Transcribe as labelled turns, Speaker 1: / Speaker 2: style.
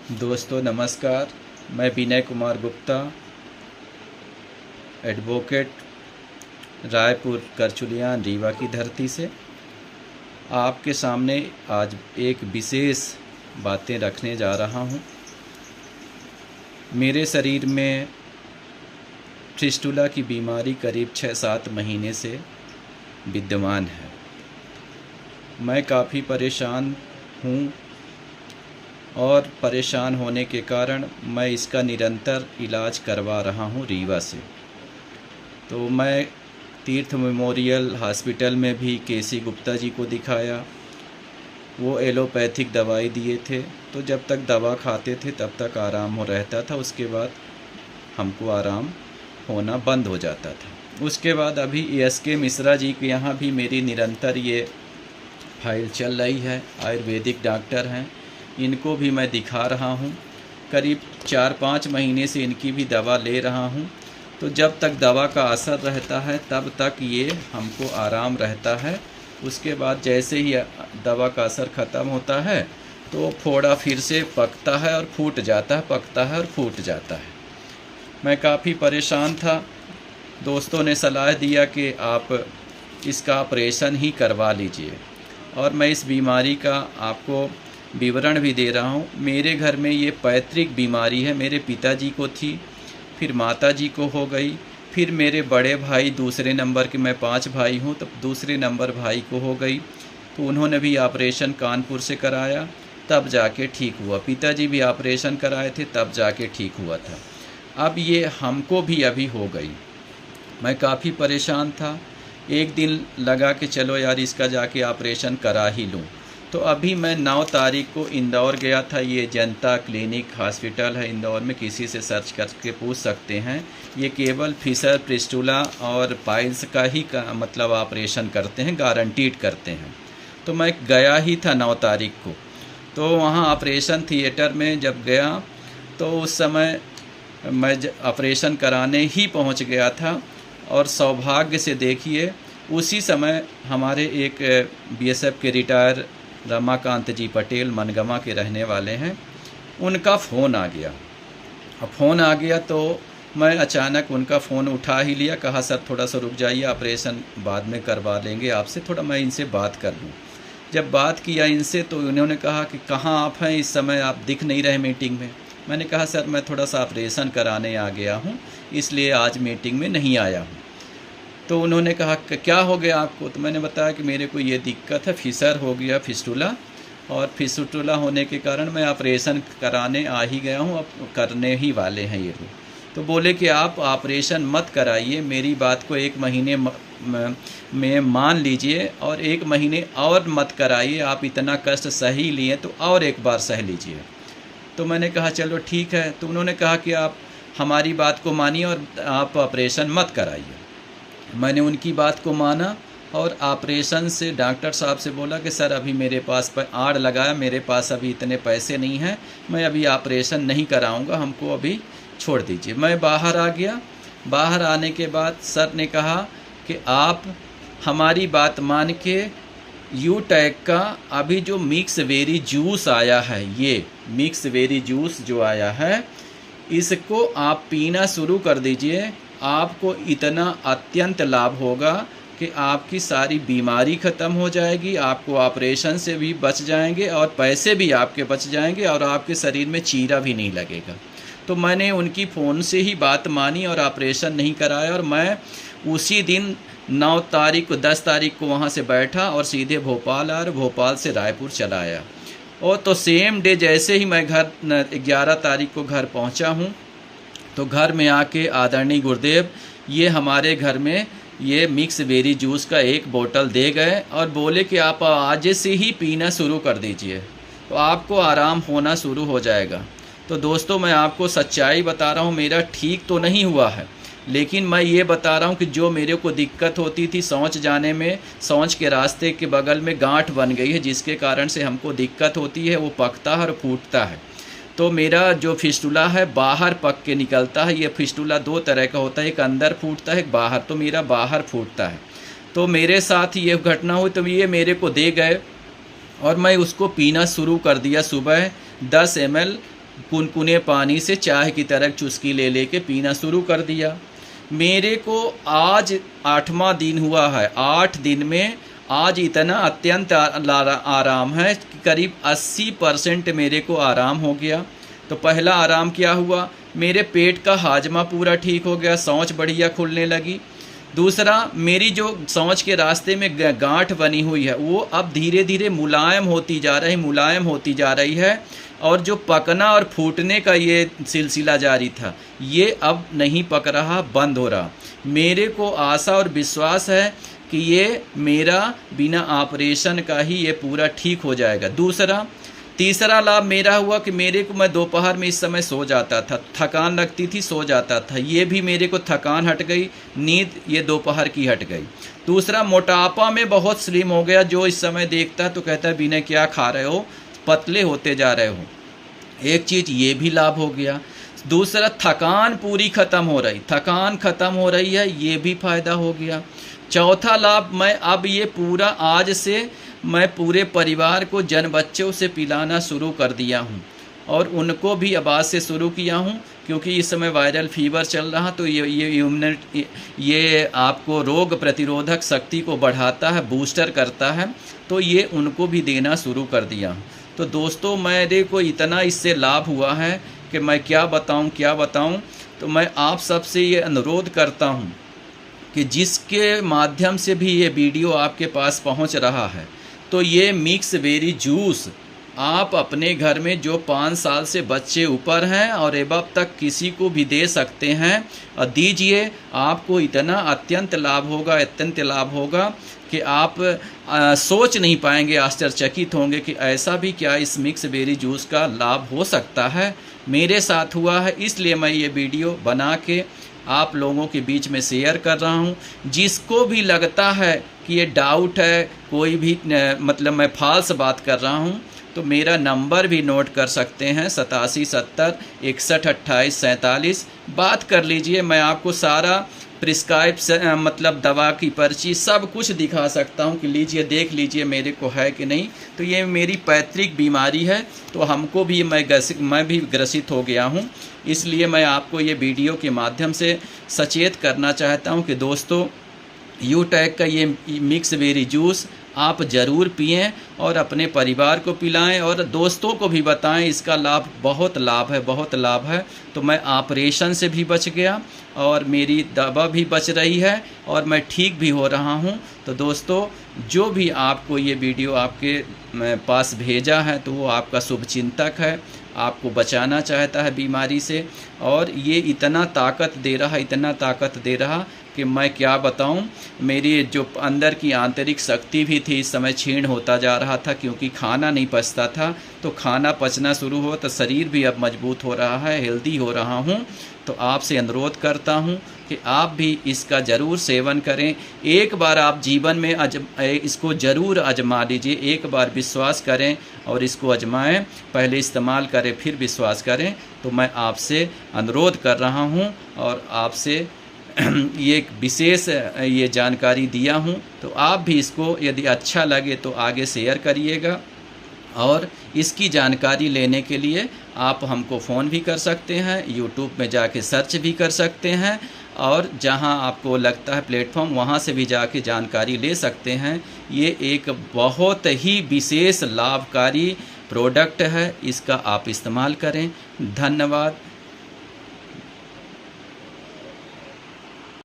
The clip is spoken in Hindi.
Speaker 1: दोस्तों नमस्कार। मैं विनय कुमार गुप्ता, एडवोकेट, रायपुर करचुलियान रीवा की धरती से आपके सामने आज एक विशेष बातें रखने जा रहा हूं। मेरे शरीर में फिस्टुला की बीमारी करीब 6-7 महीने से विद्यमान है। मैं काफ़ी परेशान हूं और परेशान होने के कारण मैं इसका निरंतर इलाज करवा रहा हूं रीवा से। तो मैं तीर्थ मेमोरियल हॉस्पिटल में भी केसी गुप्ता जी को दिखाया। वो एलोपैथिक दवाई दिए थे, तो जब तक दवा खाते थे तब तक आराम हो रहता था, उसके बाद हमको आराम होना बंद हो जाता था। उसके बाद अभी SK मिश्रा जी के यहाँ भी मेरी निरंतर ये फाइल चल रही है। आयुर्वेदिक डॉक्टर हैं, इनको भी मैं दिखा रहा हूँ। करीब 4-5 महीने से इनकी भी दवा ले रहा हूँ। तो जब तक दवा का असर रहता है तब तक ये हमको आराम रहता है। उसके बाद जैसे ही दवा का असर ख़त्म होता है तो फोड़ा फिर से पकता है और फूट जाता है, पकता है और फूट जाता है। मैं काफ़ी परेशान था। दोस्तों ने सलाह दिया कि आप इसका ऑपरेशन ही करवा लीजिए, और मैं इस बीमारी का आपको विवरण भी दे रहा हूँ। मेरे घर में ये पैतृक बीमारी है। मेरे पिताजी को थी, फिर माताजी को हो गई, फिर मेरे बड़े भाई दूसरे नंबर के, मैं 5 भाई हूँ, तो दूसरे नंबर भाई को हो गई। तो उन्होंने भी ऑपरेशन कानपुर से कराया, तब जाके ठीक हुआ। पिताजी भी ऑपरेशन कराए थे, तब जाके ठीक हुआ था। अब ये हमको भी अभी हो गई। मैं काफ़ी परेशान था। एक दिन लगा कि चलो यार इसका जाके ऑपरेशन करा ही लूँ। तो अभी मैं 9 तारीख को इंदौर गया था। ये जनता क्लिनिक हॉस्पिटल है इंदौर में, किसी से सर्च करके पूछ सकते हैं। ये केवल फिशर, फिस्टुला और पाइल्स का ही मतलब ऑपरेशन करते हैं, गारंटीड करते हैं। तो मैं गया ही था 9 तारीख को। तो वहाँ ऑपरेशन थिएटर में जब गया तो उस समय मैं ऑपरेशन कराने ही पहुँच गया था, और सौभाग्य से देखिए उसी समय हमारे एक BSF के रिटायर रमाकांत जी पटेल, मनगमा के रहने वाले हैं, उनका फ़ोन आ गया। अब फ़ोन आ गया तो मैं अचानक उनका फ़ोन उठा ही लिया। कहा सर थोड़ा सा रुक जाइए, ऑपरेशन बाद में करवा लेंगे आपसे, थोड़ा मैं इनसे बात कर लूँ। जब बात किया इनसे तो उन्होंने कहा कि कहाँ आप हैं इस समय, आप दिख नहीं रहे मीटिंग में। मैंने कहा सर मैं थोड़ा सा ऑपरेशन कराने आ गया हूँ, इसलिए आज मीटिंग में नहीं आया हूँ। तो उन्होंने कहा कि क्या हो गया आपको। तो मैंने बताया कि मेरे को ये दिक्कत है, फिशर हो गया, फिस्टुला, और फिस्टुला होने के कारण मैं ऑपरेशन कराने आ ही गया हूँ, अब करने ही वाले हैं ये लोग। तो बोले कि आप ऑपरेशन मत कराइए, मेरी बात को 1 महीने में मान लीजिए, और 1 महीने और मत कराइए। आप इतना कष्ट सही लिए तो और एक बार सह लीजिए। तो मैंने कहा चलो ठीक है। तो उन्होंने कहा कि आप हमारी बात को मानिए और आप ऑपरेशन मत कराइए। मैंने उनकी बात को माना और ऑपरेशन से डॉक्टर साहब से बोला कि सर अभी मेरे पास आड़ लगाया, मेरे पास अभी इतने पैसे नहीं हैं, मैं अभी ऑपरेशन नहीं कराऊंगा, हमको अभी छोड़ दीजिए। मैं बाहर आ गया। बाहर आने के बाद सर ने कहा कि आप हमारी बात मान के यूटैग का अभी जो मिक्स वेरी जूस आया है, ये मिक्स वेरी जूस जो आया है, इसको आप पीना शुरू कर दीजिए। आपको इतना अत्यंत लाभ होगा कि आपकी सारी बीमारी ख़त्म हो जाएगी, आपको ऑपरेशन से भी बच जाएंगे और पैसे भी आपके बच जाएंगे, और आपके शरीर में चीरा भी नहीं लगेगा। तो मैंने उनकी फ़ोन से ही बात मानी और ऑपरेशन नहीं कराया, और मैं उसी दिन 9 तारीख को 10 तारीख को वहाँ से बैठा और सीधे भोपाल आया, और भोपाल से रायपुर चला आया। और तो सेम डे जैसे ही मैं घर 11 तारीख को घर पहुँचा हूँ, तो घर में आके आदरणीय गुरुदेव ये हमारे घर में ये मिक्स बेरी जूस का 1 बोतल दे गए, और बोले कि आप आज से ही पीना शुरू कर दीजिए, तो आपको आराम होना शुरू हो जाएगा। तो दोस्तों मैं आपको सच्चाई बता रहा हूँ, मेरा ठीक तो नहीं हुआ है, लेकिन मैं ये बता रहा हूँ कि जो मेरे को दिक्कत होती थी शौच जाने में, शौच के रास्ते के बगल में गांठ बन गई है, जिसके कारण से हमको दिक्कत होती है, वो पकता है और फूटता है। तो मेरा जो फिस्टुला है बाहर पक के निकलता है। ये फिस्टुला 2 तरह का होता है, एक अंदर फूटता है, एक बाहर। तो मेरा बाहर फूटता है। तो मेरे साथ ये घटना हुई, तो ये मेरे को दे गए और मैं उसको पीना शुरू कर दिया। सुबह 10 ml कुनकुने पानी से चाय की तरह चुस्की ले लेके पीना शुरू कर दिया। मेरे को आज 8वां दिन हुआ है, 8 दिन में आज इतना अत्यंत आराम है कि करीब 80% मेरे को आराम हो गया। तो पहला आराम क्या हुआ, मेरे पेट का हाजमा पूरा ठीक हो गया, शौच बढ़िया खुलने लगी। दूसरा, मेरी जो शौच के रास्ते में गांठ बनी हुई है वो अब धीरे धीरे मुलायम होती जा रही है, और जो पकना और फूटने का ये सिलसिला जारी था ये अब नहीं पक रहा, बंद हो रहा। मेरे को आशा और विश्वास है कि ये मेरा बिना ऑपरेशन का ही ये पूरा ठीक हो जाएगा। तीसरा लाभ मेरा हुआ कि मैं दोपहर में इस समय सो जाता था, थकान लगती थी, सो जाता था, ये भी मेरे को थकान हट गई, नींद ये दोपहर की हट गई। दूसरा, मोटापा में बहुत स्लिम हो गया, जो इस समय देखता है तो कहता है विनय क्या खा रहे हो, पतले होते जा रहे हो। एक चीज़ ये भी लाभ हो गया। दूसरा, थकान पूरी ख़त्म हो रही है, ये भी फ़ायदा हो गया। चौथा लाभ, मैं अब ये पूरा आज से मैं पूरे परिवार को जन बच्चों से पिलाना शुरू कर दिया हूँ, और उनको भी आवाज़ से शुरू किया हूँ, क्योंकि इस समय वायरल फीवर चल रहा, तो ये आपको रोग प्रतिरोधक शक्ति को बढ़ाता है, बूस्टर करता है, तो ये उनको भी देना शुरू कर दिया हूँ। तो दोस्तों, मेरे को इतना इससे लाभ हुआ है कि मैं क्या बताऊँ। तो मैं आप सबसे ये अनुरोध करता हूँ कि जिसके माध्यम से भी ये वीडियो आपके पास पहुँच रहा है, तो ये मिक्स बेरी जूस आप अपने घर में जो 5 साल से बच्चे ऊपर हैं और एबव तक किसी को भी दे सकते हैं, और दीजिए। आपको इतना अत्यंत लाभ होगा कि आप सोच नहीं पाएंगे, आश्चर्यचकित होंगे कि ऐसा भी क्या इस मिक्स बेरी जूस का लाभ हो सकता है। मेरे साथ हुआ है, इसलिए मैं ये वीडियो बना के आप लोगों के बीच में शेयर कर रहा हूँ। जिसको भी लगता है कि ये डाउट है, कोई भी मतलब मैं फाल्स बात कर रहा हूँ, तो मेरा नंबर भी नोट कर सकते हैं, 87 70 61 28 47। बात कर लीजिए, मैं आपको सारा प्रिस्क्राइब मतलब दवा की पर्ची सब कुछ दिखा सकता हूँ कि लीजिए, देख लीजिए मेरे को है कि नहीं। तो ये मेरी पैतृक बीमारी है, तो हमको भी मैं भी ग्रसित हो गया हूँ, इसलिए मैं आपको ये वीडियो के माध्यम से सचेत करना चाहता हूँ कि दोस्तों, यूटैक का ये मिक्स बेरी जूस आप ज़रूर पिएं और अपने परिवार को पिलाएं और दोस्तों को भी बताएं। इसका बहुत लाभ है। तो मैं ऑपरेशन से भी बच गया और मेरी दवा भी बच रही है और मैं ठीक भी हो रहा हूं। तो दोस्तों, जो भी आपको ये वीडियो आपके पास भेजा है तो वो आपका शुभचिंतक है, आपको बचाना चाहता है बीमारी से, और ये इतना ताकत दे रहा कि मैं क्या बताऊं। मेरी जो अंदर की आंतरिक शक्ति भी थी इस समय क्षीण होता जा रहा था, क्योंकि खाना नहीं पचता था। तो खाना पचना शुरू हो तो शरीर भी अब मजबूत हो रहा है, हेल्दी हो रहा हूं। तो आपसे अनुरोध करता हूं कि आप भी इसका ज़रूर सेवन करें। एक बार आप जीवन में इसको ज़रूर आजमा लीजिए, एक बार विश्वास करें और इसको आजमाएं, पहले इस्तेमाल करें फिर विश्वास करें। तो मैं आपसे अनुरोध कर रहा हूं और आपसे ये एक विशेष ये जानकारी दिया हूं। तो आप भी इसको यदि अच्छा लगे तो आगे शेयर करिएगा, और इसकी जानकारी लेने के लिए आप हमको फ़ोन भी कर सकते हैं, यूट्यूब में जाके सर्च भी कर सकते हैं, और जहां आपको लगता है प्लेटफॉर्म वहां से भी जाके जानकारी ले सकते हैं। ये एक बहुत ही विशेष लाभकारी प्रोडक्ट है, इसका आप इस्तेमाल करें। धन्यवाद।